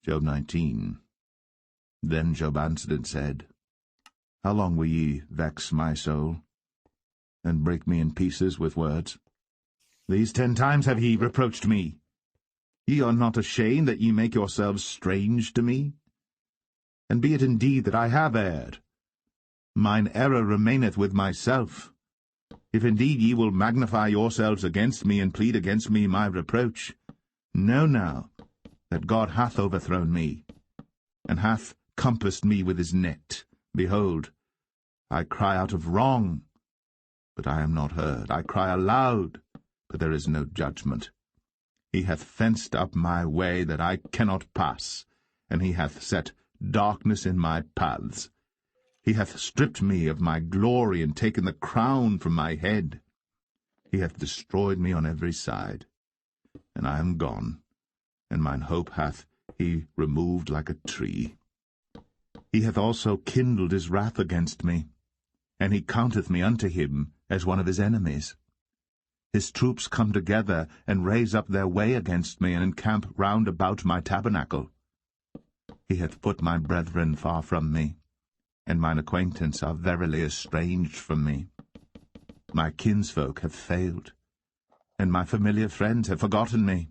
Job 19. Then Job answered and said, How long will ye vex my soul, and break me in pieces with words? These 10 times have ye reproached me. Ye are not ashamed that ye make yourselves strange to me? And be it indeed that I have erred, mine error remaineth with myself. If indeed ye will magnify yourselves against me, and plead against me my reproach, know now that God hath overthrown me, and hath compassed me with his net. Behold, I cry out of wrong, but I am not heard. I cry aloud, but there is no judgment. He hath fenced up my way that I cannot pass, and he hath set darkness in my paths. He hath stripped me of my glory, and taken the crown from my head. He hath destroyed me on every side, and I am gone, and mine hope hath he removed like a tree. He hath also kindled his wrath against me, and he counteth me unto him as one of his enemies. His troops come together, and raise up their way against me, and encamp round about my tabernacle. He hath put my brethren far from me, and mine acquaintance are verily estranged from me. My kinsfolk have failed, and my familiar friends have forgotten me.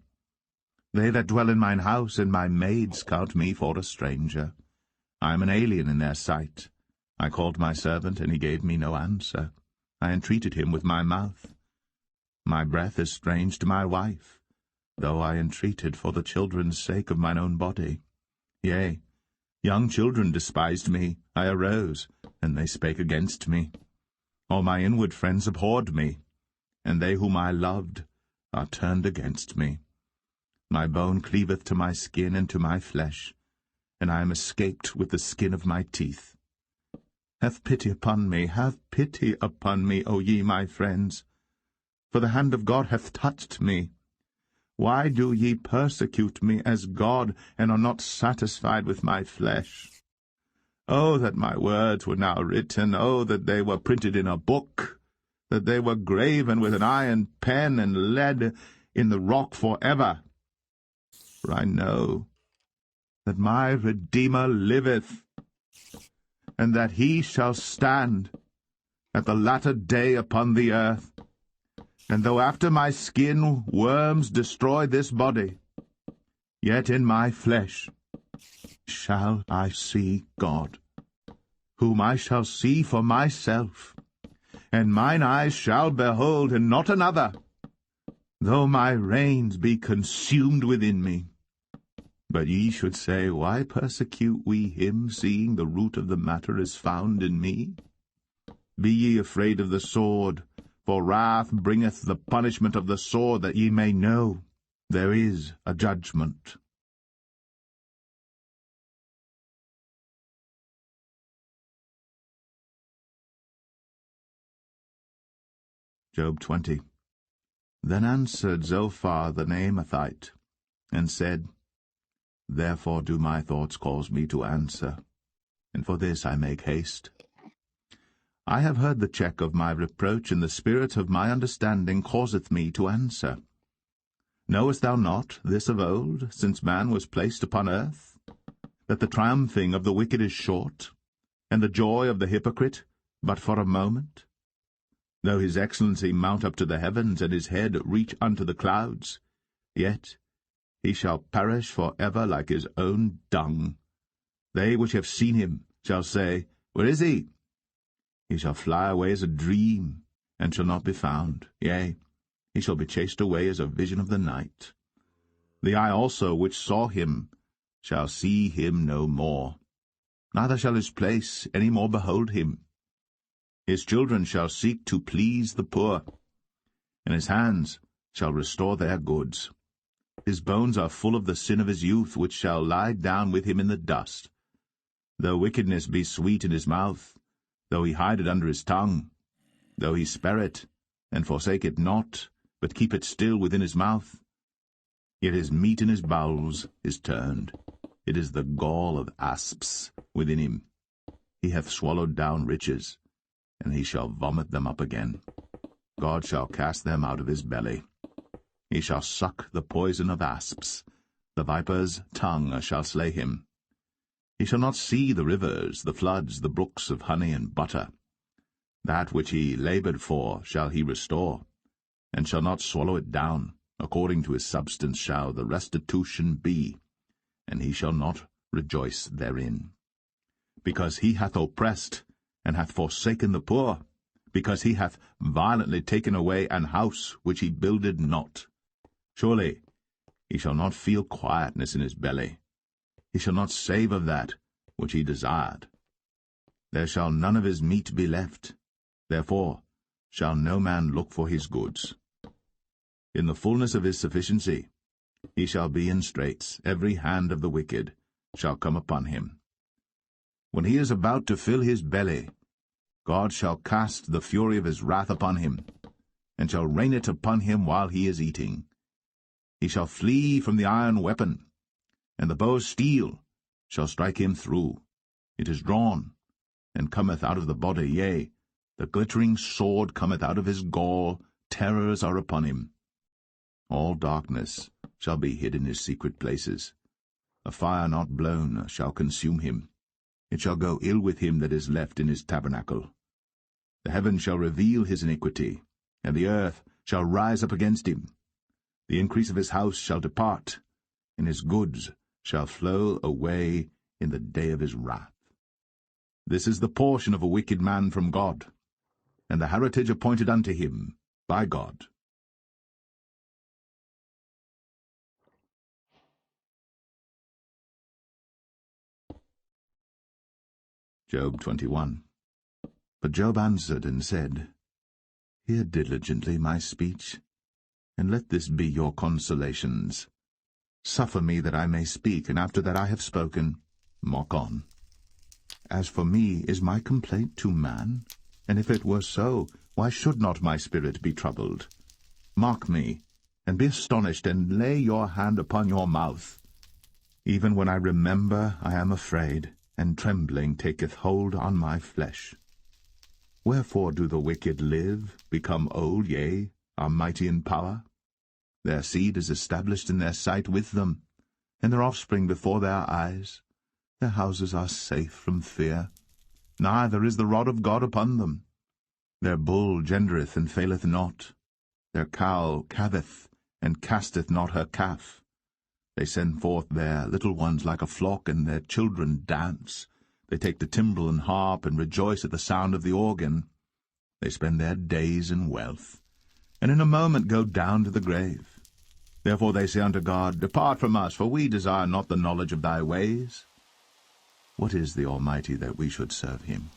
They that dwell in mine house and my maids count me for a stranger. I am an alien in their sight. I called my servant, and he gave me no answer. I entreated him with my mouth. My breath is strange to my wife, though I entreated for the children's sake of mine own body. Yea, young children despised me. I arose, and they spake against me. All my inward friends abhorred me, and they whom I loved are turned against me. My bone cleaveth to my skin and to my flesh, and I am escaped with the skin of my teeth. Have pity upon me, have pity upon me, O ye my friends, for the hand of God hath touched me. Why do ye persecute me as God, and are not satisfied with my flesh? Oh, that my words were now written! Oh, that they were printed in a book! That they were graven with an iron pen, and lead in the rock forever! For I know that my Redeemer liveth, and that he shall stand at the latter day upon the earth. And though after my skin worms destroy this body, yet in my flesh shall I see God, whom I shall see for myself, and mine eyes shall behold, and not another, though my reins be consumed within me. But ye should say, Why persecute we him, seeing the root of the matter is found in me? Be ye afraid of the sword, for wrath bringeth the punishment of the sword, that ye may know there is a judgment. Job 20. Then answered Zophar the Naamathite, and said, Therefore do my thoughts cause me to answer, and for this I make haste. I have heard the check of my reproach, and the spirit of my understanding causeth me to answer. Knowest thou not this of old, since man was placed upon earth, that the triumphing of the wicked is short, and the joy of the hypocrite but for a moment? Though his excellency mount up to the heavens, and his head reach unto the clouds, yet he shall perish for ever like his own dung. They which have seen him shall say, Where is he? He shall fly away as a dream, and shall not be found. Yea, he shall be chased away as a vision of the night. The eye also which saw him shall see him no more, neither shall his place any more behold him. His children shall seek to please the poor, and his hands shall restore their goods. His bones are full of the sin of his youth, which shall lie down with him in the dust. Though wickedness be sweet in his mouth, though he hide it under his tongue, though he spare it, and forsake it not, but keep it still within his mouth, yet his meat in his bowels is turned. It is the gall of asps within him. He hath swallowed down riches, and he shall vomit them up again. God shall cast them out of his belly. He shall suck the poison of asps. The viper's tongue shall slay him. He shall not see the rivers, the floods, the brooks of honey and butter. That which he laboured for shall he restore, and shall not swallow it down. According to his substance shall the restitution be, and he shall not rejoice therein. Because he hath oppressed, and hath forsaken the poor, because he hath violently taken away an house which he builded not. Surely he shall not feel quietness in his belly. He shall not save of that which he desired. There shall none of his meat be left. Therefore shall no man look for his goods. In the fullness of his sufficiency he shall be in straits. Every hand of the wicked shall come upon him. When he is about to fill his belly, God shall cast the fury of his wrath upon him, and shall rain it upon him while he is eating. He shall flee from the iron weapon, and the bow of steel shall strike him through. It is drawn, and cometh out of the body, yea, the glittering sword cometh out of his gall. Terrors are upon him. All darkness shall be hid in his secret places. A fire not blown shall consume him. It shall go ill with him that is left in his tabernacle. The heaven shall reveal his iniquity, and the earth shall rise up against him. The increase of his house shall depart, and his goods shall flow away in the day of his wrath. This is the portion of a wicked man from God, and the heritage appointed unto him by God. Job 21. But Job answered and said, Hear diligently my speech, and let this be your consolations. Suffer me that I may speak, and after that I have spoken, mock on. As for me, is my complaint to man? And if it were so, why should not my spirit be troubled? Mock me, and be astonished, and lay your hand upon your mouth. Even when I remember, I am afraid, and trembling taketh hold on my flesh. Wherefore do the wicked live, become old, yea, are mighty in power? Their seed is established in their sight with them, and their offspring before their eyes. Their houses are safe from fear, neither is the rod of God upon them. Their bull gendereth and faileth not. Their cow calveth, and casteth not her calf. They send forth their little ones like a flock, and their children dance. They take the timbrel and harp, and rejoice at the sound of the organ. They spend their days in wealth, and in a moment go down to the grave. Therefore they say unto God, Depart from us, for we desire not the knowledge of thy ways. What is the Almighty that we should serve him?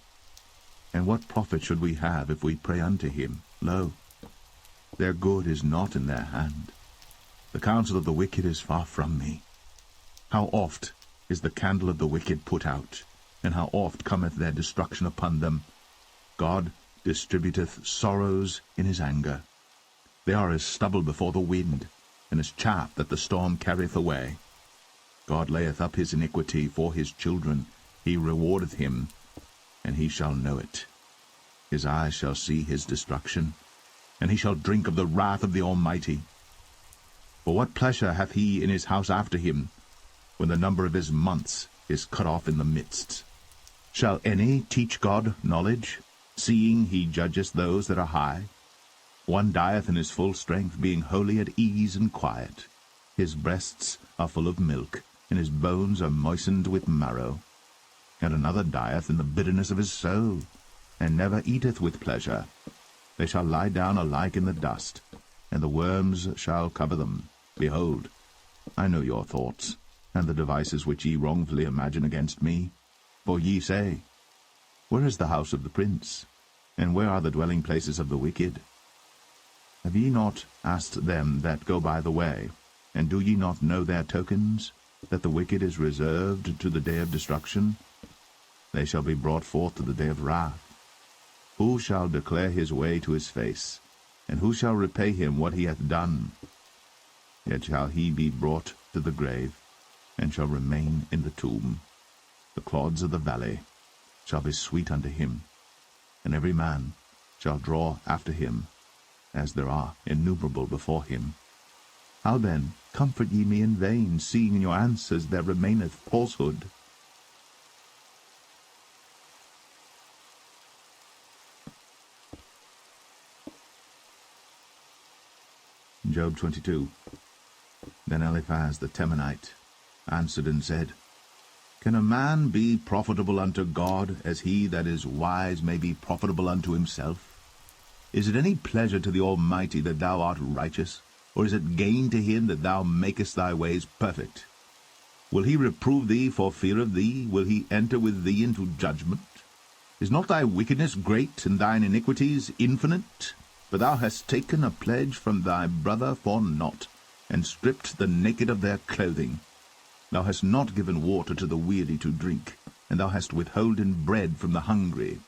And what profit should we have if we pray unto him? Lo, their good is not in their hand. The counsel of the wicked is far from me. How oft is the candle of the wicked put out, and how oft cometh their destruction upon them. God distributeth sorrows in his anger. They are as stubble before the wind, and as chaff that the storm carrieth away. God layeth up his iniquity for his children. He rewardeth him, and he shall know it. His eyes shall see his destruction, and he shall drink of the wrath of the Almighty. For what pleasure hath he in his house after him, when the number of his months is cut off in the midst? Shall any teach God knowledge, seeing he judgeth those that are high? One dieth in his full strength, being wholly at ease and quiet. His breasts are full of milk, and his bones are moistened with marrow. And another dieth in the bitterness of his soul, and never eateth with pleasure. They shall lie down alike in the dust, and the worms shall cover them. Behold, I know your thoughts, and the devices which ye wrongfully imagine against me. For ye say, Where is the house of the prince? And where are the dwelling places of the wicked? Have ye not asked them that go by the way, and do ye not know their tokens, that the wicked is reserved to the day of destruction? They shall be brought forth to the day of wrath. Who shall declare his way to his face? And who shall repay him what he hath done? Yet shall he be brought to the grave, and shall remain in the tomb. The clods of the valley shall be sweet unto him, and every man shall draw after him, as there are innumerable before him. How then comfort ye me in vain, seeing in your answers there remaineth falsehood? Job 22. Then Eliphaz the Temanite answered and said, Can a man be profitable unto God, as he that is wise may be profitable unto himself? Is it any pleasure to the Almighty that thou art righteous? Or is it gain to him that thou makest thy ways perfect? Will he reprove thee for fear of thee? Will he enter with thee into judgment? Is not thy wickedness great, and thine iniquities infinite? For thou hast taken a pledge from thy brother for naught, and stripped the naked of their clothing. Thou hast not given water to the weary to drink, and thou hast withholden bread from the hungry.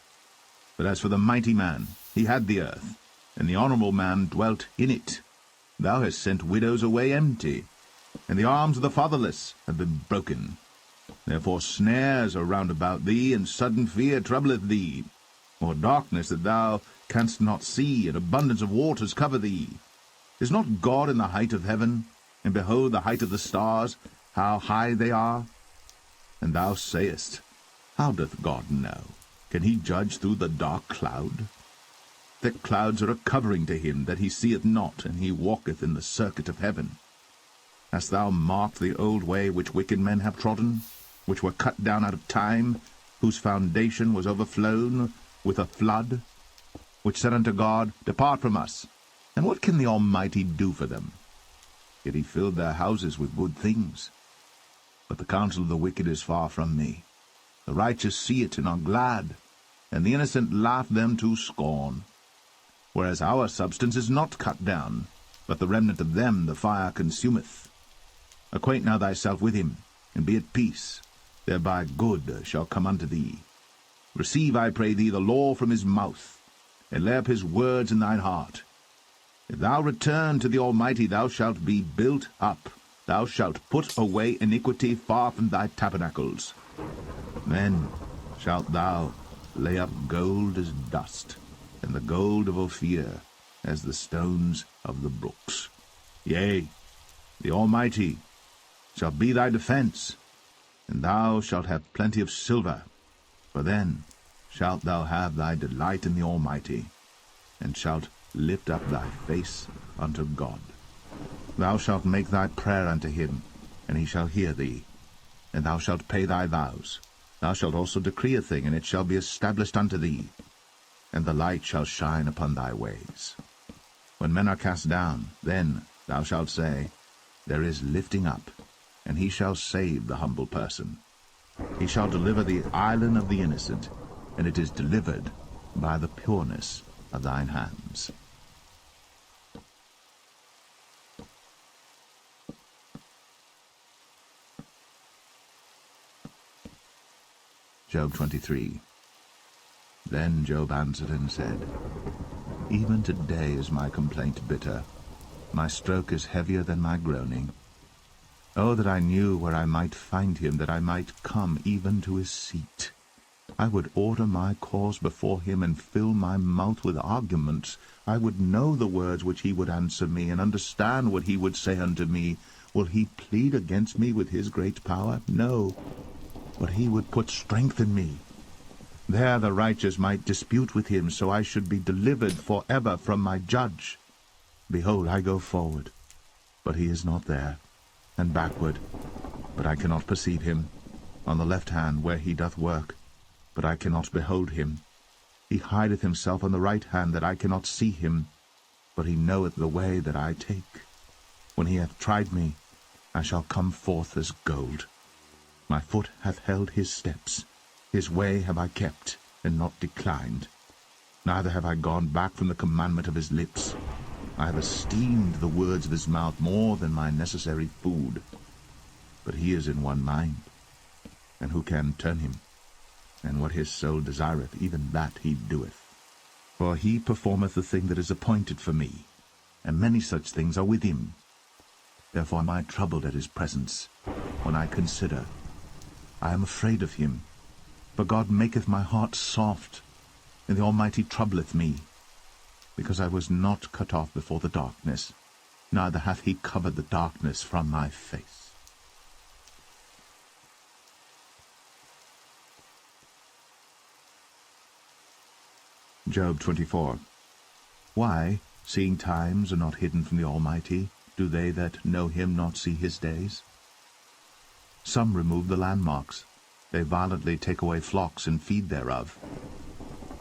But as for the mighty man, he had the earth, and the honorable man dwelt in it. Thou hast sent widows away empty, and the arms of the fatherless have been broken. Therefore snares are round about thee, and sudden fear troubleth thee. Or darkness that thou canst not see, and abundance of waters cover thee. Is not God in the height of heaven? And behold the height of the stars, how high they are? And thou sayest, How doth God know? Can he judge through the dark cloud? Thick clouds are a covering to him that he seeth not, and he walketh in the circuit of heaven. Hast thou marked the old way which wicked men have trodden, which were cut down out of time, whose foundation was overflown with a flood, which said unto God, Depart from us, and what can the Almighty do for them? Yet he filled their houses with good things. But the counsel of the wicked is far from me. The righteous see it and are glad, and the innocent laugh them to scorn. Whereas our substance is not cut down, but the remnant of them the fire consumeth. Acquaint now thyself with him, and be at peace, thereby good shall come unto thee. Receive, I pray thee, the law from his mouth, and lay up his words in thine heart. If thou return to the Almighty, thou shalt be built up. Thou shalt put away iniquity far from thy tabernacles. Then shalt thou lay up gold as dust, and the gold of Ophir as the stones of the brooks. Yea, the Almighty shall be thy defense, and thou shalt have plenty of silver, for then shalt thou have thy delight in the Almighty, and shalt lift up thy face unto God. Thou shalt make thy prayer unto him, and he shall hear thee, and thou shalt pay thy vows. Thou shalt also decree a thing, and it shall be established unto thee, and the light shall shine upon thy ways. When men are cast down, then thou shalt say, There is lifting up, and he shall save the humble person. He shall deliver the island of the innocent, and it is delivered by the pureness of thine hands. Job 23. Then Job answered and said, Even today is my complaint bitter. My stroke is heavier than my groaning. Oh, that I knew where I might find him, that I might come even to his seat. I would order my cause before him, and fill my mouth with arguments. I would know the words which he would answer me, and understand what he would say unto me. Will he plead against me with his great power? No, but he would put strength in me. There the righteous might dispute with him, so I should be delivered forever from my judge. Behold, I go forward, but he is not there, and backward, but I cannot perceive him, on the left hand where he doth work, but I cannot behold him. He hideth himself on the right hand, that I cannot see him, but he knoweth the way that I take. When he hath tried me, I shall come forth as gold. My foot hath held his steps. His way have I kept, and not declined. Neither have I gone back from the commandment of his lips. I have esteemed the words of his mouth more than my necessary food. But he is in one mind, and who can turn him? And what his soul desireth, even that he doeth. For he performeth the thing that is appointed for me, and many such things are with him. Therefore am I troubled at his presence, when I consider. I am afraid of him, for God maketh my heart soft, and the Almighty troubleth me, because I was not cut off before the darkness, neither hath he covered the darkness from my face. Job 24. Why, seeing times are not hidden from the Almighty, do they that know him not see his days? Some remove the landmarks. They violently take away flocks and feed thereof.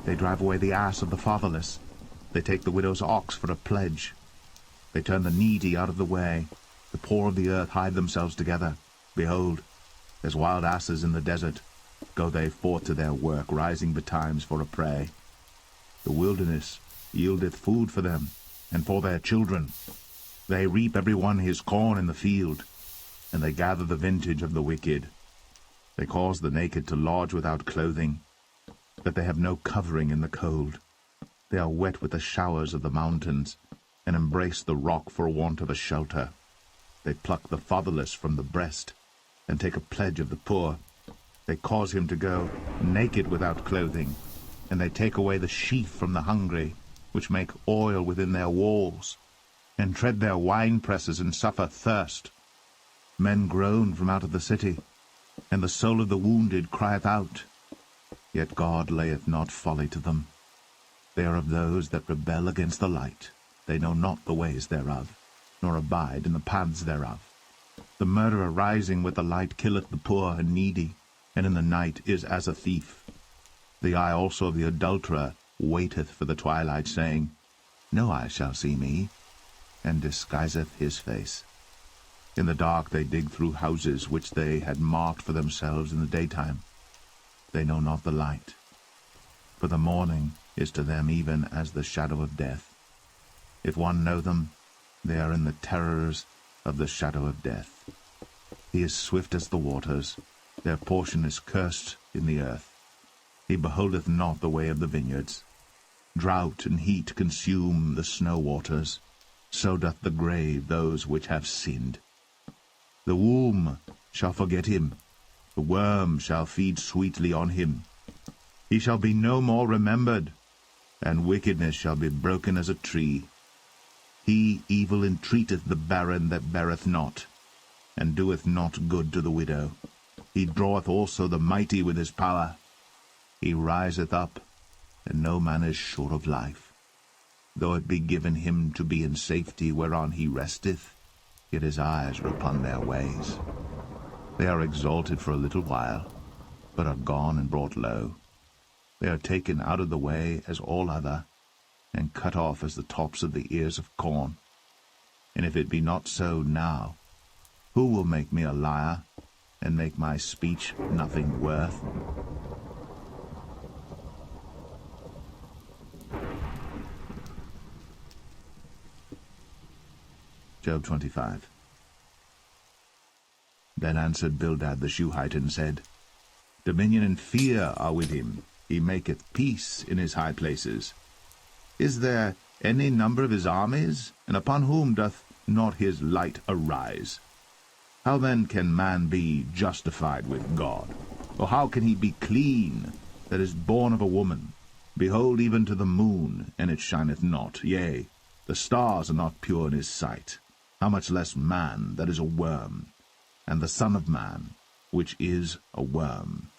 They drive away the ass of the fatherless. They take the widow's ox for a pledge. They turn the needy out of the way. The poor of the earth hide themselves together. Behold, as wild asses in the desert, go they forth to their work, rising betimes for a prey. The wilderness yieldeth food for them, and for their children. They reap every one his corn in the field, and they gather the vintage of the wicked. They cause the naked to lodge without clothing, that they have no covering in the cold. They are wet with the showers of the mountains, and embrace the rock for want of a shelter. They pluck the fatherless from the breast, and take a pledge of the poor. They cause him to go naked without clothing, and they take away the sheaf from the hungry, which make oil within their walls, and tread their winepresses, and suffer thirst. Men groan from out of the city, and the soul of the wounded crieth out. Yet God layeth not folly to them. They are of those that rebel against the light. They know not the ways thereof, nor abide in the paths thereof. The murderer rising with the light killeth the poor and needy, and in the night is as a thief. The eye also of the adulterer waiteth for the twilight, saying, No eye shall see me, and disguiseth his face. In the dark they dig through houses which they had marked for themselves in the daytime. They know not the light, for the morning is to them even as the shadow of death. If one know them, they are in the terrors of the shadow of death. He is swift as the waters, their portion is cursed in the earth. He beholdeth not the way of the vineyards. Drought and heat consume the snow waters, so doth the grave those which have sinned. The womb shall forget him, the worm shall feed sweetly on him. He shall be no more remembered, and wickedness shall be broken as a tree. He evil entreateth the barren that beareth not, and doeth not good to the widow. He draweth also the mighty with his power. He riseth up, and no man is sure of life. Though it be given him to be in safety whereon he resteth, yet his eyes are upon their ways. They are exalted for a little while, but are gone and brought low. They are taken out of the way as all other, and cut off as the tops of the ears of corn. And if it be not so now, who will make me a liar, and make my speech nothing worth? Job 25. Then answered Bildad the Shuhite, and said, Dominion and fear are with him. He maketh peace in his high places. Is there any number of his armies? And upon whom doth not his light arise? How then can man be justified with God? Or how can he be clean that is born of a woman? Behold, even to the moon, and it shineth not. Yea, the stars are not pure in his sight. How much less man that is a worm, and the Son of Man, which is a worm.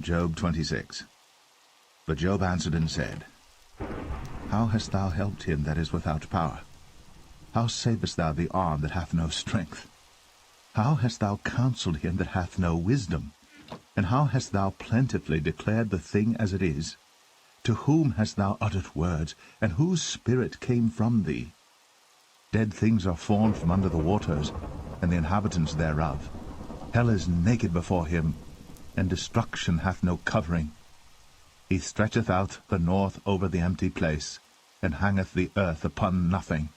Job 26. But Job answered and said, How hast thou helped him that is without power? How savest thou the arm that hath no strength? How hast thou counselled him that hath no wisdom? And how hast thou plentifully declared the thing as it is? To whom hast thou uttered words, and whose spirit came from thee? Dead things are formed from under the waters, and the inhabitants thereof. Hell is naked before him, and destruction hath no covering. He stretcheth out the north over the empty place, and hangeth the earth upon nothing.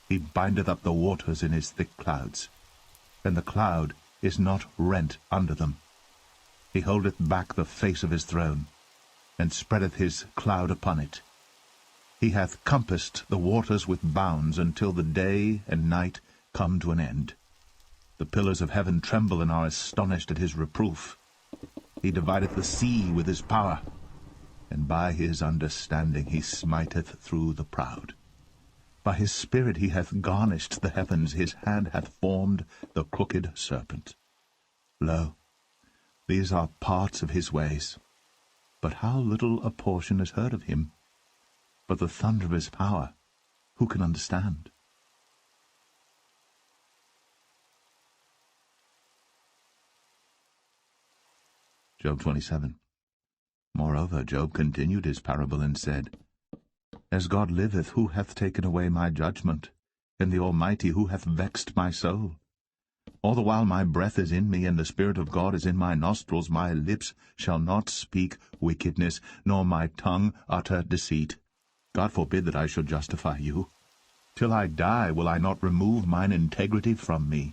He bindeth up the waters in his thick clouds, and the cloud is not rent under them. He holdeth back the face of his throne, and spreadeth his cloud upon it. He hath compassed the waters with bounds, until the day and night come to an end. The pillars of heaven tremble and are astonished at his reproof. He divideth the sea with his power, and by his understanding he smiteth through the proud. By his spirit he hath garnished the heavens, his hand hath formed the crooked serpent. Lo, these are parts of his ways, but how little a portion is heard of him. But the thunder of his power, who can understand? Job 27. Moreover, Job continued his parable and said, As God liveth, who hath taken away my judgment, and the Almighty, who hath vexed my soul? All the while my breath is in me, and the Spirit of God is in my nostrils, my lips shall not speak wickedness, nor my tongue utter deceit. God forbid that I should justify you. Till I die will I not remove mine integrity from me.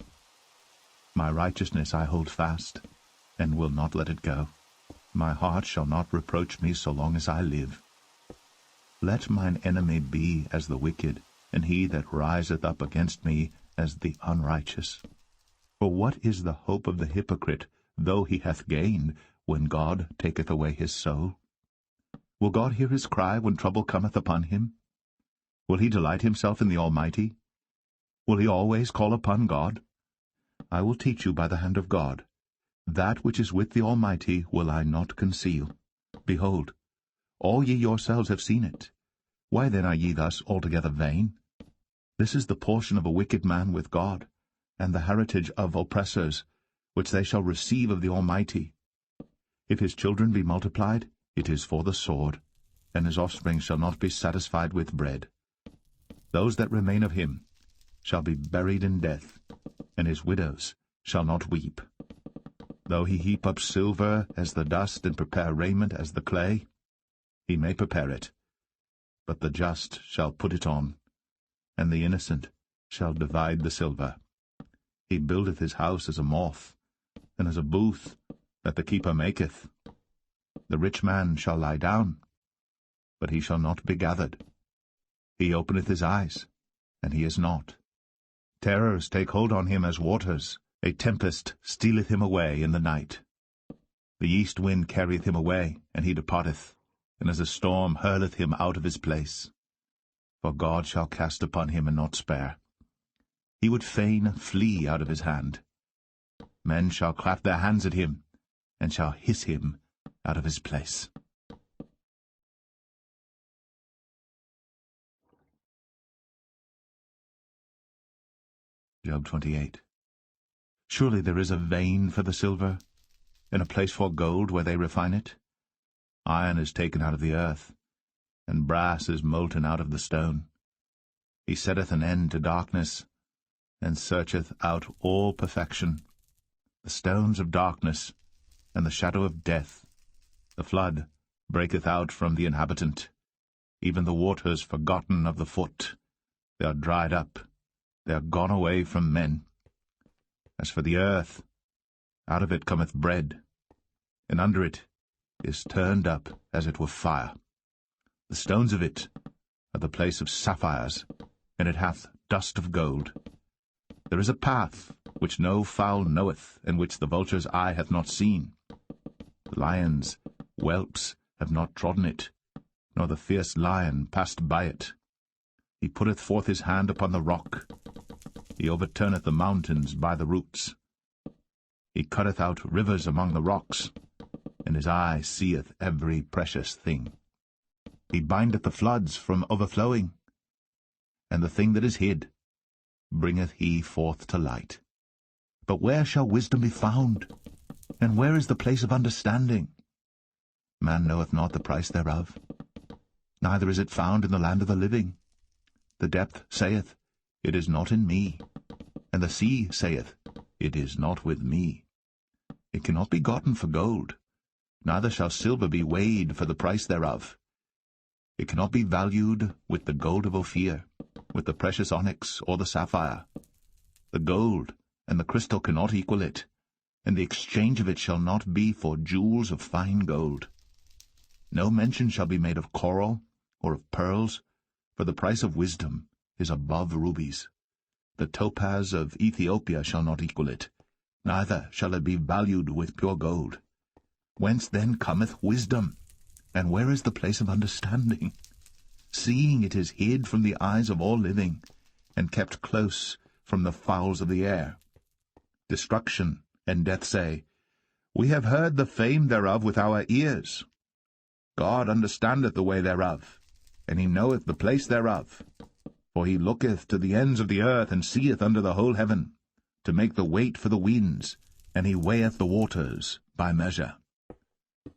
My righteousness I hold fast, and will not let it go. My heart shall not reproach me so long as I live. Let mine enemy be as the wicked, and he that riseth up against me as the unrighteous. For what is the hope of the hypocrite, though he hath gained, when God taketh away his soul? Will God hear his cry when trouble cometh upon him? Will he delight himself in the Almighty? Will he always call upon God? I will teach you by the hand of God. That which is with the Almighty will I not conceal. Behold, all ye yourselves have seen it. Why then are ye thus altogether vain? This is the portion of a wicked man with God, and the heritage of oppressors, which they shall receive of the Almighty. If his children be multiplied, it is for the sword, and his offspring shall not be satisfied with bread. Those that remain of him shall be buried in death, and his widows shall not weep. Though he heap up silver as the dust, and prepare raiment as the clay, he may prepare it, but the just shall put it on, and the innocent shall divide the silver. He buildeth his house as a moth, and as a booth that the keeper maketh. The rich man shall lie down, but he shall not be gathered. He openeth his eyes, and he is not. Terrors take hold on him as waters. A tempest stealeth him away in the night. The east wind carrieth him away, and he departeth, and as a storm hurleth him out of his place. For God shall cast upon him and not spare. He would fain flee out of his hand. Men shall clap their hands at him, and shall hiss him out of his place. Job 28. Surely there is a vein for the silver, and a place for gold where they refine it. Iron is taken out of the earth, and brass is molten out of the stone. He setteth an end to darkness, and searcheth out all perfection. The stones of darkness, and the shadow of death. The flood breaketh out from the inhabitant, even the waters forgotten of the foot. They are dried up, they are gone away from men. As for the earth, out of it cometh bread, and under it is turned up as it were fire. The stones of it are the place of sapphires, and it hath dust of gold. There is a path which no fowl knoweth, and which the vulture's eye hath not seen. The lion's whelps have not trodden it, nor the fierce lion passed by it. He putteth forth his hand upon the rock. He overturneth the mountains by the roots. He cutteth out rivers among the rocks, and his eye seeth every precious thing. He bindeth the floods from overflowing, and the thing that is hid bringeth he forth to light. But where shall wisdom be found? And where is the place of understanding? Man knoweth not the price thereof, neither is it found in the land of the living. The depth saith, It is not in me, and the sea saith, It is not with me. It cannot be gotten for gold, neither shall silver be weighed for the price thereof. It cannot be valued with the gold of Ophir, with the precious onyx or the sapphire. The gold and the crystal cannot equal it, and the exchange of it shall not be for jewels of fine gold. No mention shall be made of coral or of pearls, for the price of wisdom is above rubies. The topaz of Ethiopia shall not equal it, neither shall it be valued with pure gold. Whence then cometh wisdom? And where is the place of understanding? Seeing it is hid from the eyes of all living, and kept close from the fowls of the air. Destruction and death say, We have heard the fame thereof with our ears. God understandeth the way thereof, and he knoweth the place thereof. For he looketh to the ends of the earth, and seeth under the whole heaven, to make the weight for the winds, and he weigheth the waters by measure.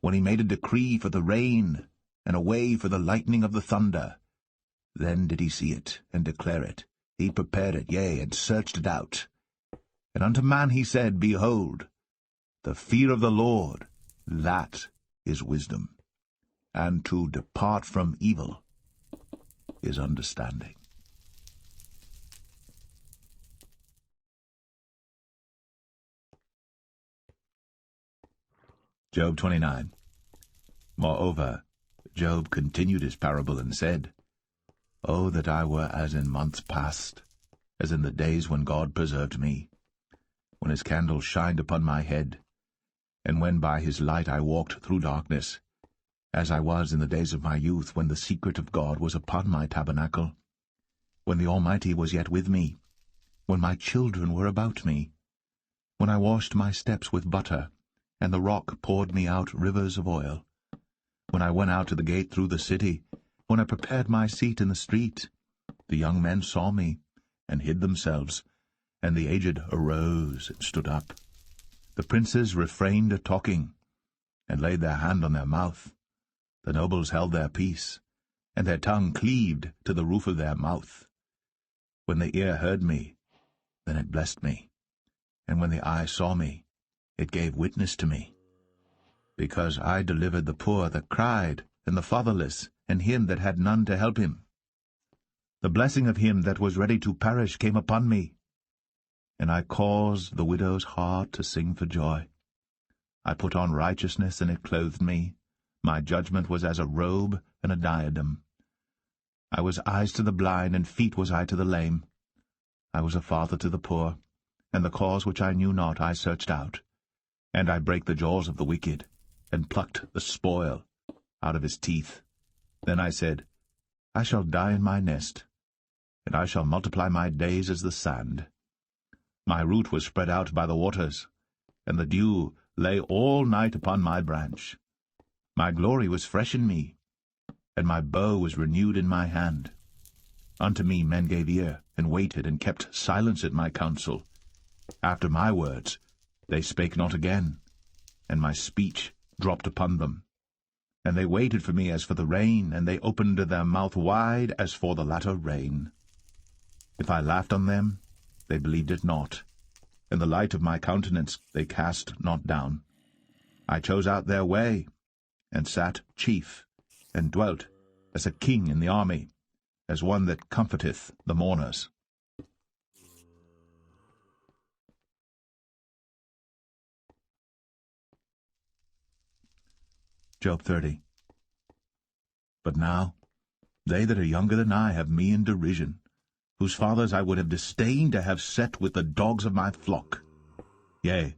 When he made a decree for the rain, and a way for the lightning of the thunder, then did he see it, and declare it. He prepared it, yea, and searched it out. And unto man he said, Behold, the fear of the Lord, that is wisdom, and to depart from evil is understanding. Job 29. Moreover, Job continued his parable and said, O that I were as in months past, as in the days when God preserved me, when his candle shined upon my head, and when by his light I walked through darkness, as I was in the days of my youth, when the secret of God was upon my tabernacle, when the Almighty was yet with me, when my children were about me, when I washed my steps with butter, and the rock poured me out rivers of oil, when I went out to the gate through the city, when I prepared my seat in the street, the young men saw me, and hid themselves, and the aged arose and stood up. The princes refrained talking, and laid their hand on their mouth. The nobles held their peace, and their tongue cleaved to the roof of their mouth. When the ear heard me, then it blessed me, and when the eye saw me, it gave witness to me. Because I delivered the poor that cried, and the fatherless, and him that had none to help him. The blessing of him that was ready to perish came upon me, and I caused the widow's heart to sing for joy. I put on righteousness, and it clothed me. My judgment was as a robe and a diadem. I was eyes to the blind, and feet was I to the lame. I was a father to the poor, and the cause which I knew not I searched out. And I brake the jaws of the wicked, and plucked the spoil out of his teeth. Then I said, I shall die in my nest, and I shall multiply my days as the sand. My root was spread out by the waters, and the dew lay all night upon my branch. My glory was fresh in me, and my bow was renewed in my hand. Unto me men gave ear, and waited, and kept silence at my counsel. After my words they spake not again, and my speech dropped upon them. And they waited for me as for the rain, and they opened their mouth wide as for the latter rain. If I laughed on them, they believed it not, and the light of my countenance they cast not down. I chose out their way, and sat chief, and dwelt as a king in the army, as one that comforteth the mourners. Job 30. But now they that are younger than I have me in derision, whose fathers I would have disdained to have set with the dogs of my flock. Yea,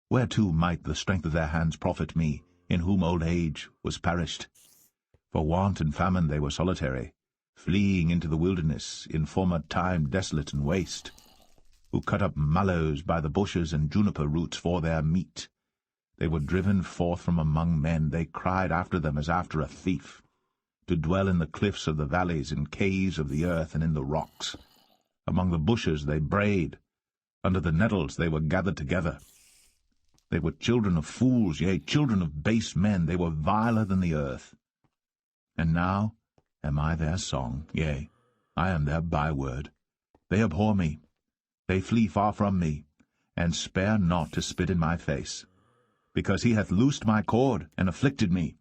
whereto might the strength of their hands profit me, in whom old age was perished? For want and famine they were solitary, fleeing into the wilderness, in former time desolate and waste, who cut up mallows by the bushes and juniper roots for their meat. They were driven forth from among men, they cried after them as after a thief, to dwell in the cliffs of the valleys, in caves of the earth, and in the rocks. Among the bushes they brayed, under the nettles they were gathered together. They were children of fools, yea, children of base men, they were viler than the earth. And now am I their song, yea, I am their byword. They abhor me, they flee far from me, and spare not to spit in my face. Because he hath loosed my cord, and afflicted me.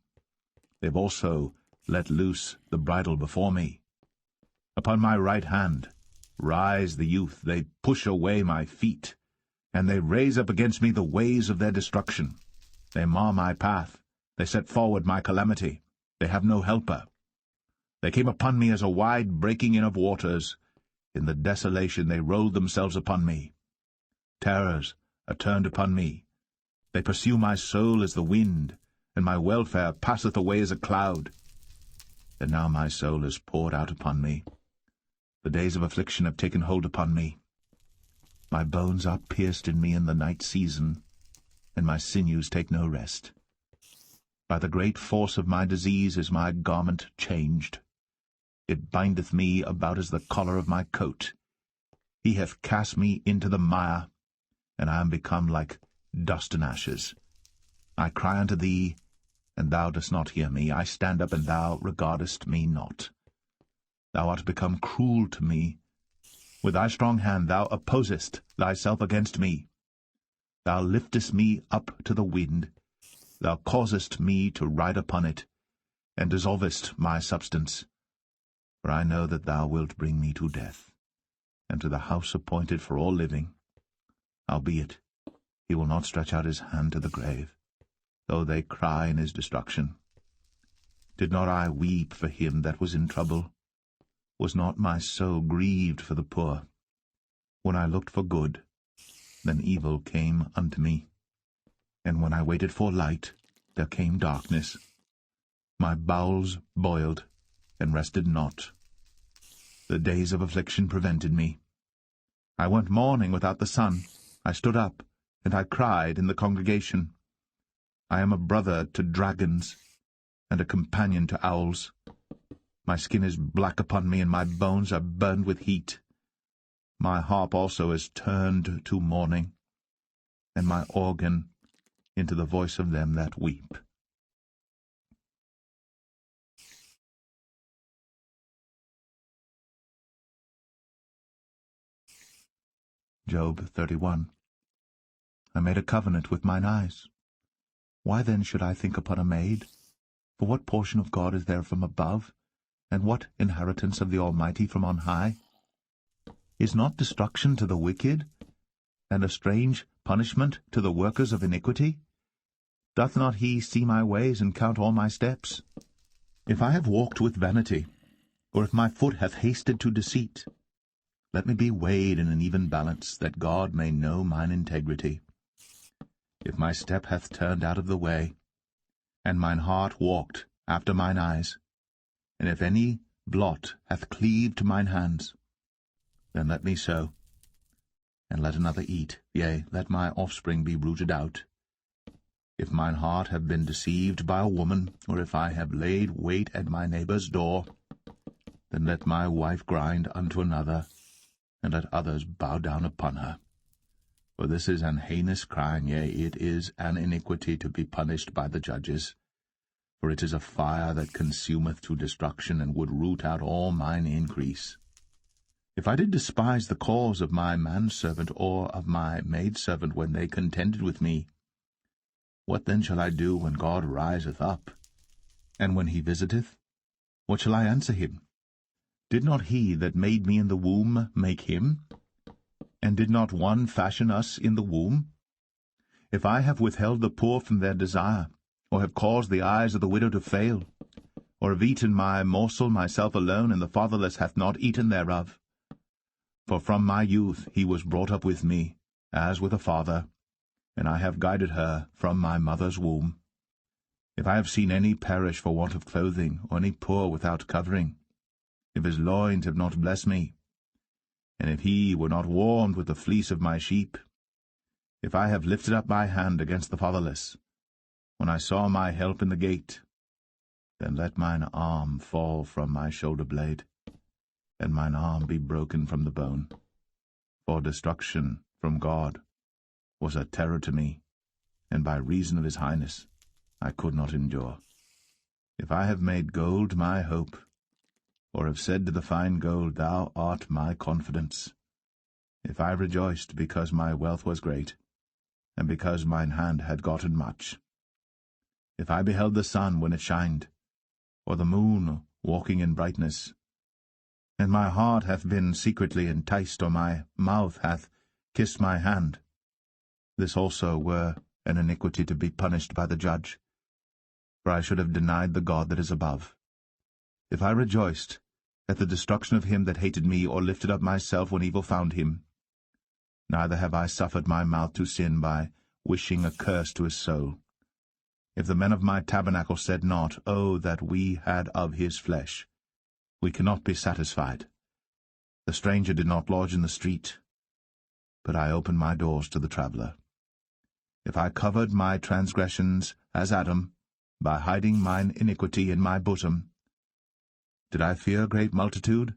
They've also let loose the bridle before me. Upon my right hand rise the youth, they push away my feet, and they raise up against me the ways of their destruction. They mar my path, they set forward my calamity, they have no helper. They came upon me as a wide breaking in of waters. In the desolation they rolled themselves upon me. Terrors are turned upon me. They pursue my soul as the wind, and my welfare passeth away as a cloud. And now my soul is poured out upon me. The days of affliction have taken hold upon me. My bones are pierced in me in the night season, and my sinews take no rest. By the great force of my disease is my garment changed. It bindeth me about as the collar of my coat. He hath cast me into the mire, and I am become like dust and ashes. I cry unto thee, and thou dost not hear me. I stand up, and thou regardest me not. Thou art become cruel to me. With thy strong hand thou opposest thyself against me. Thou liftest me up to the wind. Thou causest me to ride upon it, and dissolvest my substance. For I know that thou wilt bring me to death, and to the house appointed for all living. Howbeit, he will not stretch out his hand to the grave, though they cry in his destruction. Did not I weep for him that was in trouble? Was not my soul grieved for the poor? When I looked for good, then evil came unto me. And when I waited for light, there came darkness. My bowels boiled, and rested not. The days of affliction prevented me. I went mourning without the sun. I stood up, and I cried in the congregation. I am a brother to dragons, and a companion to owls. My skin is black upon me, and my bones are burned with heat. My harp also is turned to mourning, and my organ into the voice of them that weep. Job 31. I made a covenant with mine eyes. Why then should I think upon a maid? For what portion of God is there from above, and what inheritance of the Almighty from on high? Is not destruction to the wicked, and a strange punishment to the workers of iniquity? Doth not he see my ways, and count all my steps? If I have walked with vanity, or if my foot hath hasted to deceit, let me be weighed in an even balance, that God may know mine integrity. If my step hath turned out of the way, and mine heart walked after mine eyes, and if any blot hath cleaved to mine hands, then let me sow, and let another eat, yea, let my offspring be rooted out. If mine heart have been deceived by a woman, or if I have laid wait at my neighbour's door, then let my wife grind unto another, and let others bow down upon her. For this is an heinous crime, yea, it is an iniquity to be punished by the judges. For it is a fire that consumeth to destruction, and would root out all mine increase. If I did despise the cause of my manservant or of my maidservant when they contended with me, what then shall I do when God riseth up? And when he visiteth, what shall I answer him? Did not he that made me in the womb make him? And did not one fashion us in the womb? If I have withheld the poor from their desire, or have caused the eyes of the widow to fail, or have eaten my morsel myself alone, and the fatherless hath not eaten thereof. For from my youth he was brought up with me, as with a father, and I have guided her from my mother's womb. If I have seen any perish for want of clothing, or any poor without covering, if his loins have not blessed me, and if he were not warmed with the fleece of my sheep, if I have lifted up my hand against the fatherless, when I saw my help in the gate, then let mine arm fall from my shoulder blade, and mine arm be broken from the bone. For destruction from God was a terror to me, and by reason of his highness I could not endure. If I have made gold my hope, or have said to the fine gold, Thou art my confidence, if I rejoiced because my wealth was great, and because mine hand had gotten much, if I beheld the sun when it shined, or the moon walking in brightness, and my heart hath been secretly enticed, or my mouth hath kissed my hand, this also were an iniquity to be punished by the judge, for I should have denied the God that is above. If I rejoiced at the destruction of him that hated me, or lifted up myself when evil found him, neither have I suffered my mouth to sin by wishing a curse to his soul. If the men of my tabernacle said not, Oh, that we had of his flesh, we cannot be satisfied. The stranger did not lodge in the street, but I opened my doors to the traveller. If I covered my transgressions as Adam, by hiding mine iniquity in my bosom, did I fear great multitude,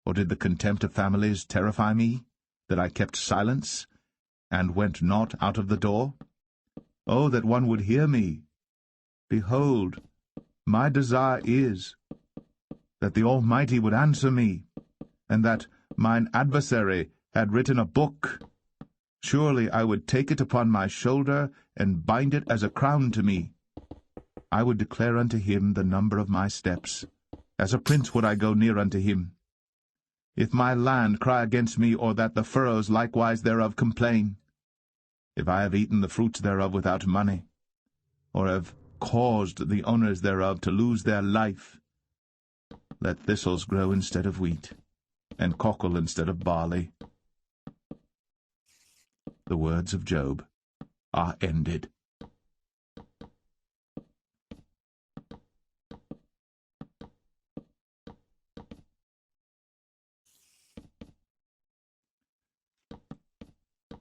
or did the contempt of families terrify me, that I kept silence, and went not out of the door? Oh, that one would hear me! Behold, my desire is that the Almighty would answer me, and that mine adversary had written a book. Surely I would take it upon my shoulder, and bind it as a crown to me. I would declare unto him the number of my steps. As a prince would I go near unto him. If my land cry against me, or that the furrows likewise thereof complain, if I have eaten the fruits thereof without money, or have caused the owners thereof to lose their life, let thistles grow instead of wheat, and cockle instead of barley. The words of Job are ended.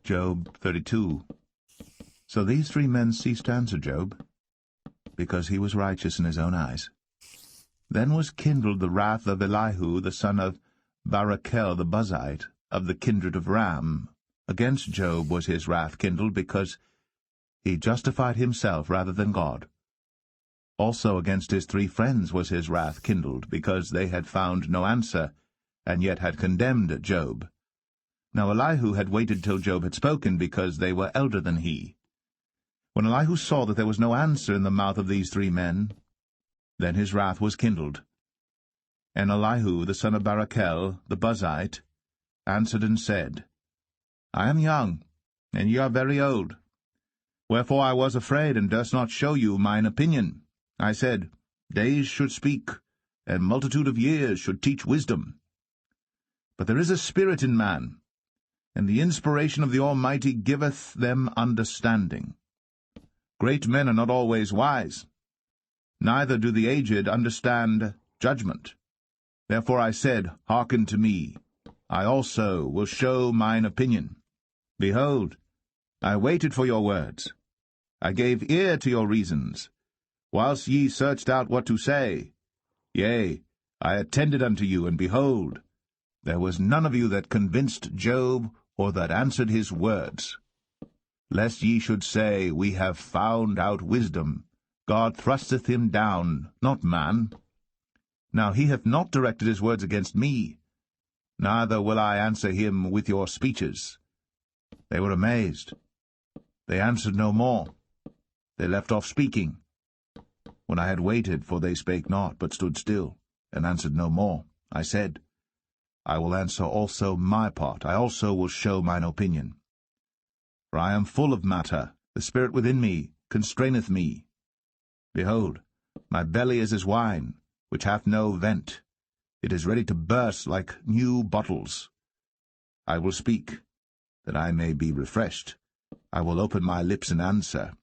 Job 32. So these 3 men ceased to answer Job, because he was righteous in his own eyes. Then was kindled the wrath of Elihu the son of Barachel the Buzite, of the kindred of Ram. Against Job was his wrath kindled, because he justified himself rather than God. Also against his 3 friends was his wrath kindled, because they had found no answer, and yet had condemned Job. Now Elihu had waited till Job had spoken, because they were elder than he. When Elihu saw that there was no answer in the mouth of these 3 men, then his wrath was kindled. And Elihu the son of Barachel the Buzite answered and said, I am young, and ye are very old. Wherefore I was afraid, and durst not show you mine opinion. I said, Days should speak, and multitude of years should teach wisdom. But there is a spirit in man, and the inspiration of the Almighty giveth them understanding. Great men are not always wise, neither do the aged understand judgment. Therefore I said, Hearken to me, I also will show mine opinion. Behold, I waited for your words. I gave ear to your reasons, whilst ye searched out what to say. Yea, I attended unto you, and behold, there was none of you that convinced Job, or that answered his words. Lest ye should say, We have found out wisdom. God thrusteth him down, not man. Now he hath not directed his words against me, neither will I answer him with your speeches. They were amazed. They answered no more. They left off speaking. When I had waited, for they spake not, but stood still, and answered no more, I said, I will answer also my part. I also will show mine opinion. For I am full of matter. The spirit within me constraineth me. Behold, my belly is as wine, which hath no vent. It is ready to burst like new bottles. I will speak, that I may be refreshed. I will open my lips and answer.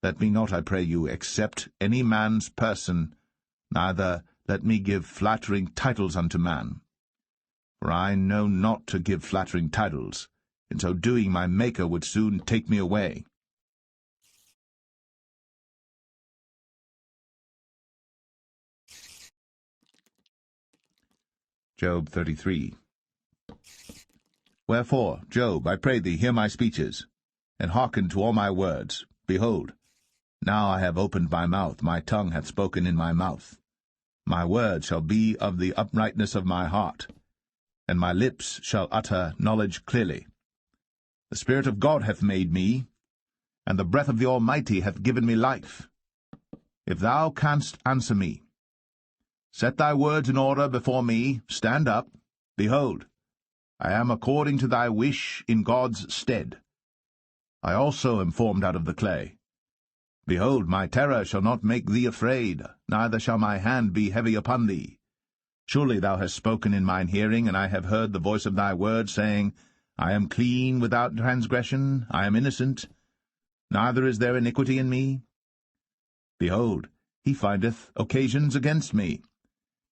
Let me not, I pray you, accept any man's person, neither let me give flattering titles unto man. For I know not to give flattering titles. In so doing my Maker would soon take me away. Job 33. Wherefore, Job, I pray thee, hear my speeches, and hearken to all my words. Behold, now I have opened my mouth, my tongue hath spoken in my mouth. My words shall be of the uprightness of my heart, and my lips shall utter knowledge clearly. The Spirit of God hath made me, and the breath of the Almighty hath given me life. If thou canst answer me, set thy words in order before me, stand up. Behold, I am according to thy wish in God's stead. I also am formed out of the clay. Behold, my terror shall not make thee afraid, neither shall my hand be heavy upon thee. Surely thou hast spoken in mine hearing, and I have heard the voice of thy word, saying, I am clean without transgression, I am innocent. neither is there iniquity in me? Behold, he findeth occasions against me.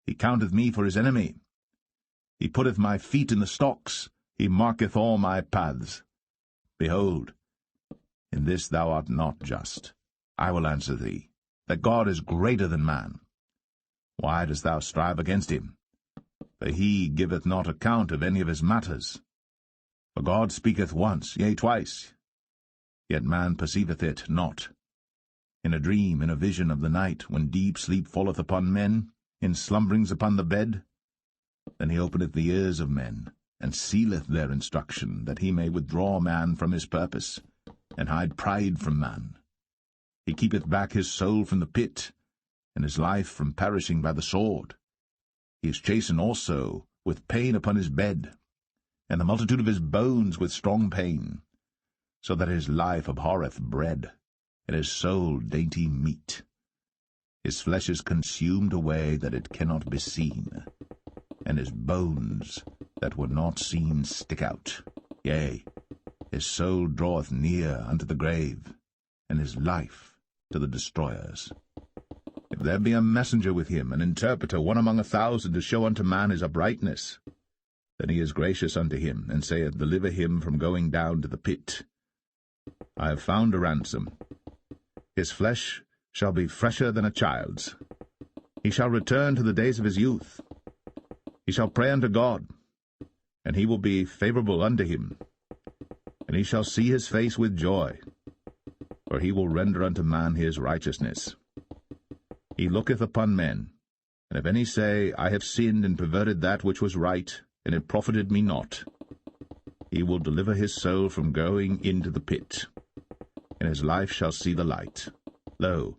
He counteth me for his enemy. He putteth my feet in the stocks. He marketh all my paths. Behold, in this thou art not just. I will answer thee, that God is greater than man. Why dost thou strive against him? For he giveth not account of any of his matters. For God speaketh once, yea, twice, yet man perceiveth it not. In a dream, in a vision of the night, when deep sleep falleth upon men, in slumberings upon the bed, then he openeth the ears of men, and sealeth their instruction, that he may withdraw man from his purpose, and hide pride from man. He keepeth back his soul from the pit, and his life from perishing by the sword. He is chastened also with pain upon his bed, and the multitude of his bones with strong pain, so that his life abhorreth bread, and his soul dainty meat. His flesh is consumed away that it cannot be seen, and his bones that were not seen stick out. Yea, his soul draweth near unto the grave, and his life to the destroyers. If there be a messenger with him, an interpreter, one among 1,000, to show unto man his uprightness, then he is gracious unto him, and saith, Deliver him from going down to the pit. I have found a ransom. His flesh shall be fresher than a child's. He shall return to the days of his youth. He shall pray unto God, and he will be favorable unto him. And he shall see his face with joy, for he will render unto man his righteousness. He looketh upon men, and if any say, I have sinned and perverted that which was right, and it profited me not, he will deliver his soul from going into the pit, and his life shall see the light. Lo,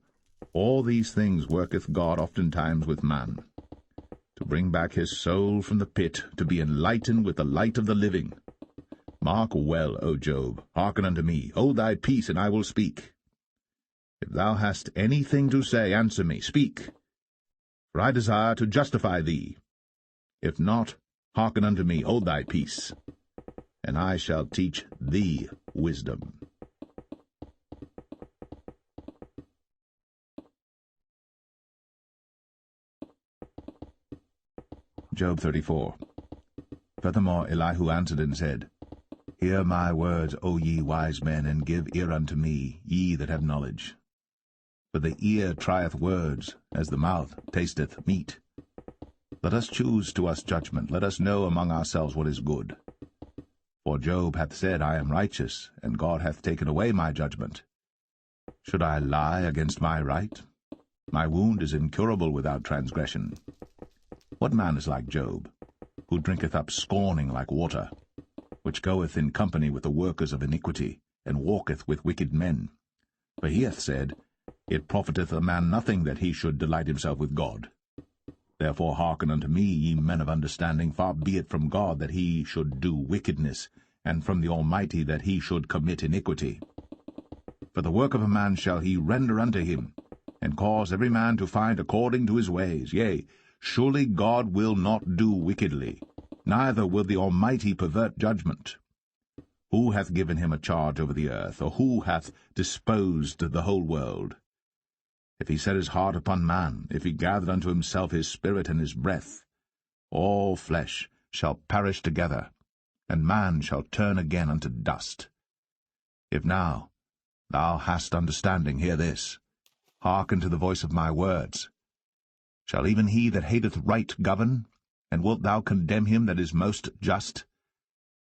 all these things worketh God oftentimes with man, to bring back his soul from the pit, to be enlightened with the light of the living. Mark well, O Job, hearken unto me, hold thy peace, and I will speak. If thou hast anything to say, answer me, speak, for I desire to justify thee. If not, hearken unto me, hold thy peace, and I shall teach thee wisdom. Job 34. Furthermore Elihu answered and said, Hear my words, O ye wise men, and give ear unto me, ye that have knowledge. For the ear trieth words, as the mouth tasteth meat. Let us choose to us judgment, let us know among ourselves what is good. For Job hath said, I am righteous, and God hath taken away my judgment. Should I lie against my right? My wound is incurable without transgression. What man is like Job, who drinketh up scorning like water, which goeth in company with the workers of iniquity, and walketh with wicked men? For he hath said, It profiteth a man nothing that he should delight himself with God. Therefore hearken unto me, ye men of understanding. Far be it from God that he should do wickedness, and from the Almighty that he should commit iniquity. For the work of a man shall he render unto him, and cause every man to find according to his ways. Yea, surely God will not do wickedly, neither will the Almighty pervert judgment. Who hath given him a charge over the earth, or who hath disposed the whole world? If he set his heart upon man, if he gathered unto himself his spirit and his breath, all flesh shall perish together, and man shall turn again unto dust. If now thou hast understanding, hear this. Hearken to the voice of my words. Shall even he that hateth right govern? And wilt thou condemn him that is most just?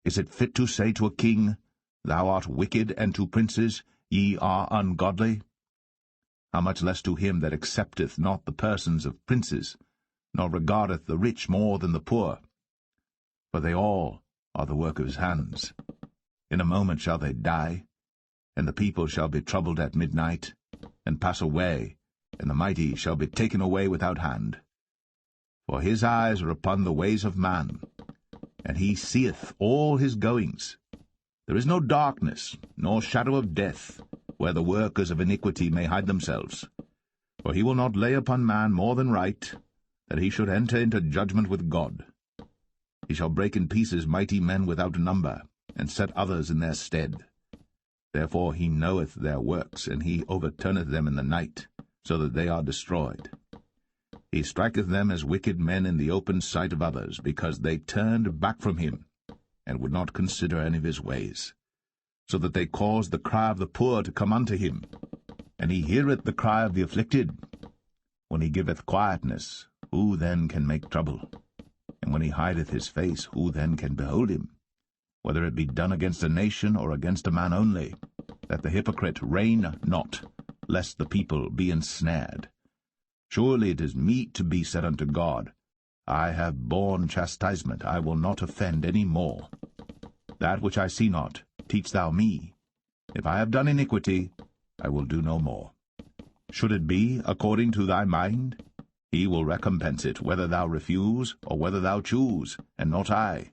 Is it fit to say to a king, Thou art wicked, and to princes, Ye are ungodly? How much less to him that accepteth not the persons of princes, nor regardeth the rich more than the poor? For they all are the work of his hands. In a moment shall they die, and the people shall be troubled at midnight, and pass away, and the mighty shall be taken away without hand. For his eyes are upon the ways of man, and he seeth all his goings. There is no darkness, nor shadow of death, where the workers of iniquity may hide themselves. For he will not lay upon man more than right, that he should enter into judgment with God. He shall break in pieces mighty men without number, and set others in their stead. Therefore he knoweth their works, and he overturneth them in the night, so that they are destroyed. He striketh them as wicked men in the open sight of others, because they turned back from him, and would not consider any of his ways, so that they caused the cry of the poor to come unto him, and he heareth the cry of the afflicted. When he giveth quietness, who then can make trouble? And when he hideth his face, who then can behold him? Whether it be done against a nation or against a man only, that the hypocrite reign not, lest the people be ensnared. Surely it is meet to be said unto God, I have borne chastisement, I will not offend any more. That which I see not, teach thou me. If I have done iniquity, I will do no more. Should it be according to thy mind, he will recompense it, whether thou refuse, or whether thou choose, and not I.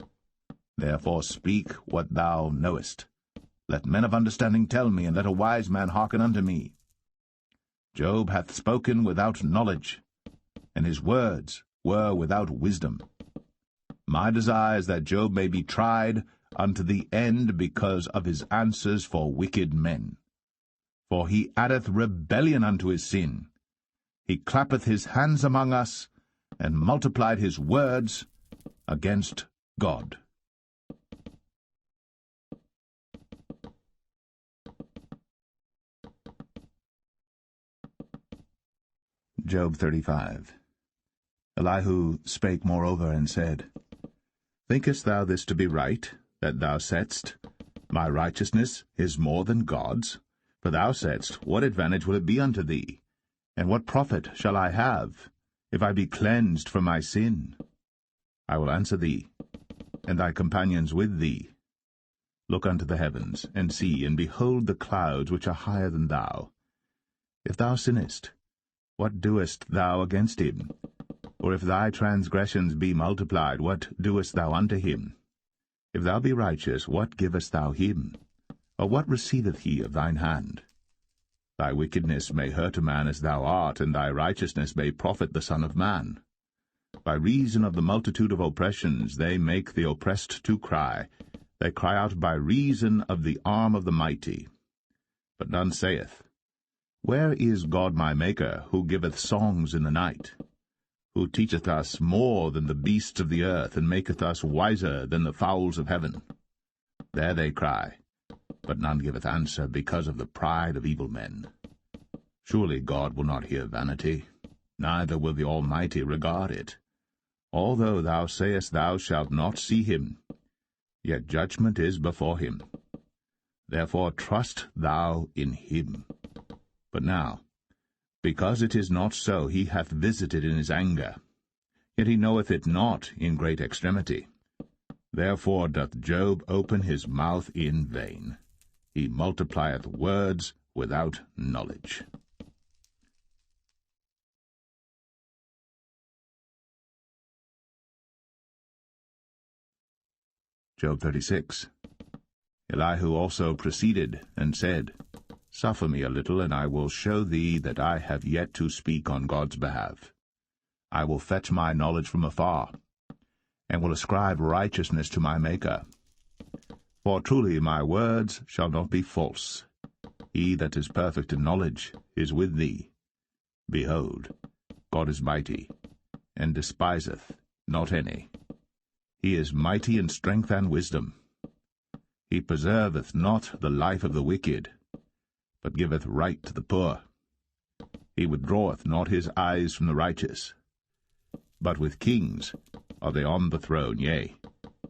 Therefore speak what thou knowest. Let men of understanding tell me, and let a wise man hearken unto me. Job hath spoken without knowledge, and his words were without wisdom. My desire is that Job may be tried unto the end because of his answers for wicked men. For he addeth rebellion unto his sin. He clappeth his hands among us, and multiplied his words against God. Job 35. Elihu spake moreover, and said, Thinkest thou this to be right, that thou saidst, My righteousness is more than God's? For thou saidst, What advantage will it be unto thee? And what profit shall I have, if I be cleansed from my sin? I will answer thee, and thy companions with thee. Look unto the heavens, and see, and behold the clouds which are higher than thou. If thou sinnest, what doest thou against him? Or if thy transgressions be multiplied, what doest thou unto him? If thou be righteous, what givest thou him? Or what receiveth he of thine hand? Thy wickedness may hurt a man as thou art, and thy righteousness may profit the Son of Man. By reason of the multitude of oppressions they make the oppressed to cry. They cry out by reason of the arm of the mighty. But none saith, Where is God my Maker, who giveth songs in the night? Who teacheth us more than the beasts of the earth, and maketh us wiser than the fowls of heaven? There they cry, but none giveth answer, because of the pride of evil men. Surely God will not hear vanity, neither will the Almighty regard it. Although thou sayest thou shalt not see him, yet judgment is before him. Therefore trust thou in him. But now, because it is not so, he hath visited in his anger, yet he knoweth it not in great extremity. Therefore doth Job open his mouth in vain. He multiplieth words without knowledge. Job 36. Elihu also proceeded, and said, Suffer me a little, and I will show thee that I have yet to speak on God's behalf. I will fetch my knowledge from afar, and will ascribe righteousness to my Maker. For truly my words shall not be false. He that is perfect in knowledge is with thee. Behold, God is mighty, and despiseth not any. He is mighty in strength and wisdom. He preserveth not the life of the wicked, but giveth right to the poor. He withdraweth not his eyes from the righteous. But with kings are they on the throne, yea,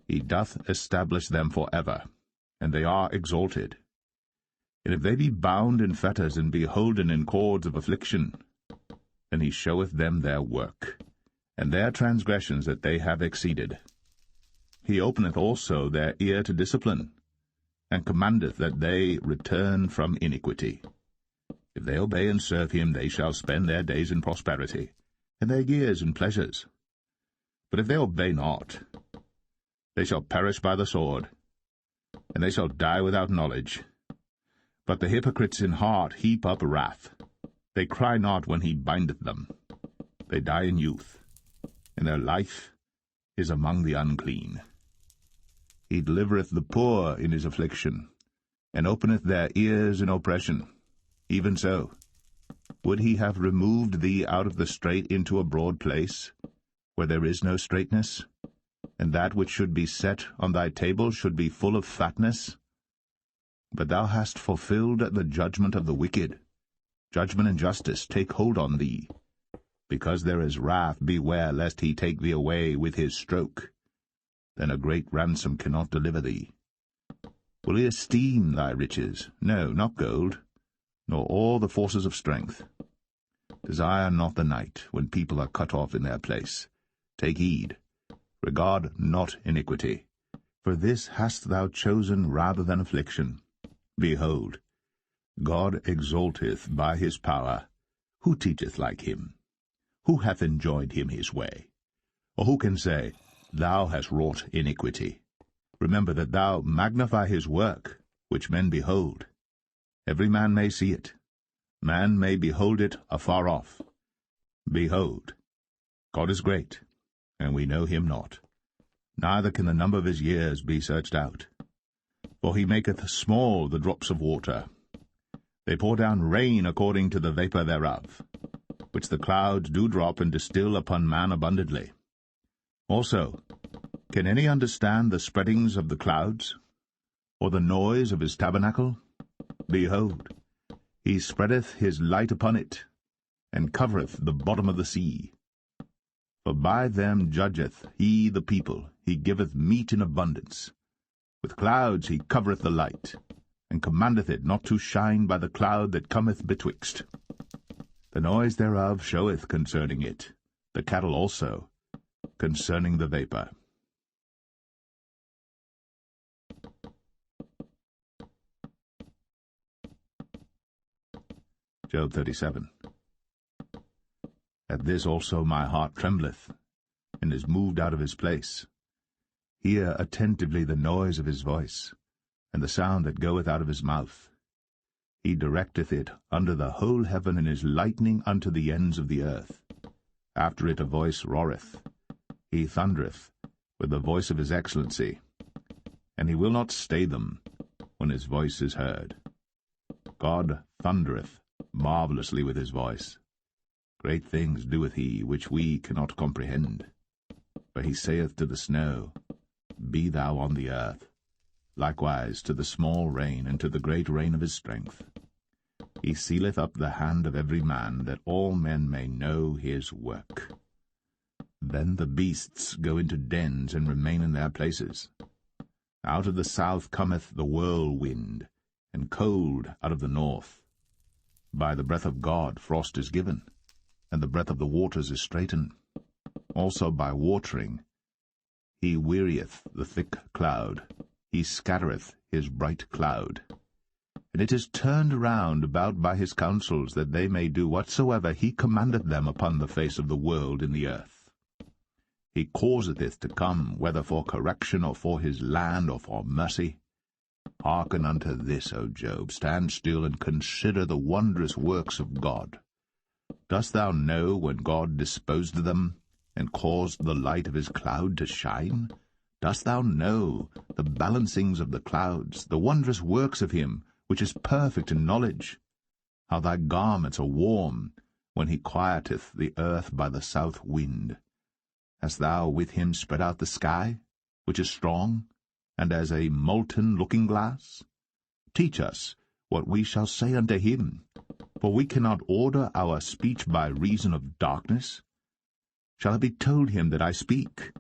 he doth establish them for ever, and they are exalted. And if they be bound in fetters, and be holden in cords of affliction, then he showeth them their work, and their transgressions that they have exceeded. He openeth also their ear to discipline, and commandeth that they return from iniquity. If they obey and serve him, they shall spend their days in prosperity, and their years in pleasures. But if they obey not, they shall perish by the sword, and they shall die without knowledge. But the hypocrites in heart heap up wrath. They cry not when he bindeth them. They die in youth, and their life is among the unclean. He delivereth the poor in his affliction, and openeth their ears in oppression. Even so, would he have removed thee out of the strait into a broad place, where there is no straightness, and that which should be set on thy table should be full of fatness? But thou hast fulfilled the judgment of the wicked. Judgment and justice take hold on thee. Because there is wrath, beware lest he take thee away with his stroke. Then a great ransom cannot deliver thee. Will he esteem thy riches? No, not gold, nor all the forces of strength. Desire not the night, when people are cut off in their place. Take heed, regard not iniquity, for this hast thou chosen rather than affliction. Behold, God exalteth by his power. Who teacheth like him? Who hath enjoined him his way? Or who can say, Thou hast wrought iniquity? Remember that thou magnify his work, which men behold. Every man may see it. Man may behold it afar off. Behold, God is great, and we know him not. Neither can the number of his years be searched out. For he maketh small the drops of water. They pour down rain according to the vapour thereof, which the clouds do drop and distill upon man abundantly. Also, can any understand the spreadings of the clouds, or the noise of his tabernacle? Behold, he spreadeth his light upon it, and covereth the bottom of the sea. For by them judgeth he the people, he giveth meat in abundance. With clouds he covereth the light, and commandeth it not to shine by the cloud that cometh betwixt. The noise thereof showeth concerning it, the cattle also, concerning the vapour. Job 37. At this also my heart trembleth, and is moved out of his place. Hear attentively the noise of his voice, and the sound that goeth out of his mouth. He directeth it under the whole heaven, and is lightning unto the ends of the earth. After it a voice roareth. He thundereth with the voice of his excellency, and he will not stay them when his voice is heard. God thundereth marvellously with his voice. Great things doeth he, which we cannot comprehend. For he saith to the snow, Be thou on the earth, likewise to the small rain, and to the great rain of his strength. He sealeth up the hand of every man, that all men may know his work. Then the beasts go into dens, and remain in their places. Out of the south cometh the whirlwind, and cold out of the north. By the breath of God frost is given, and the breath of the waters is straitened. Also by watering he wearieth the thick cloud, he scattereth his bright cloud. And it is turned round about by his counsels, that they may do whatsoever he commandeth them upon the face of the world in the earth. He causeth it to come, whether for correction, or for his land, or for mercy. Hearken unto this, O Job, stand still, and consider the wondrous works of God. Dost thou know when God disposed them, and caused the light of his cloud to shine? Dost thou know the balancings of the clouds, the wondrous works of him, which is perfect in knowledge? How thy garments are warm, when he quieteth the earth by the south wind. Hast thou with him spread out the sky, which is strong, and as a molten looking-glass? Teach us what we shall say unto him, for we cannot order our speech by reason of darkness. Shall it be told him that I speak?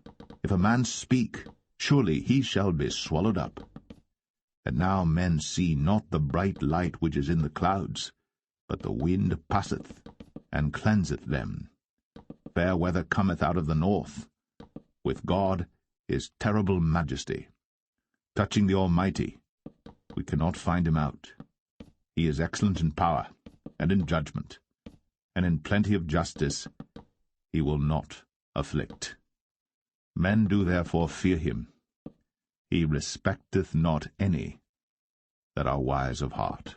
If a man speak, surely he shall be swallowed up. And now men see not the bright light which is in the clouds, but the wind passeth, and cleanseth them. Fair weather cometh out of the north. With God is terrible majesty. Touching the Almighty, we cannot find him out. He is excellent in power, and in judgment, and in plenty of justice he will not afflict. Men do therefore fear him. He respecteth not any that are wise of heart.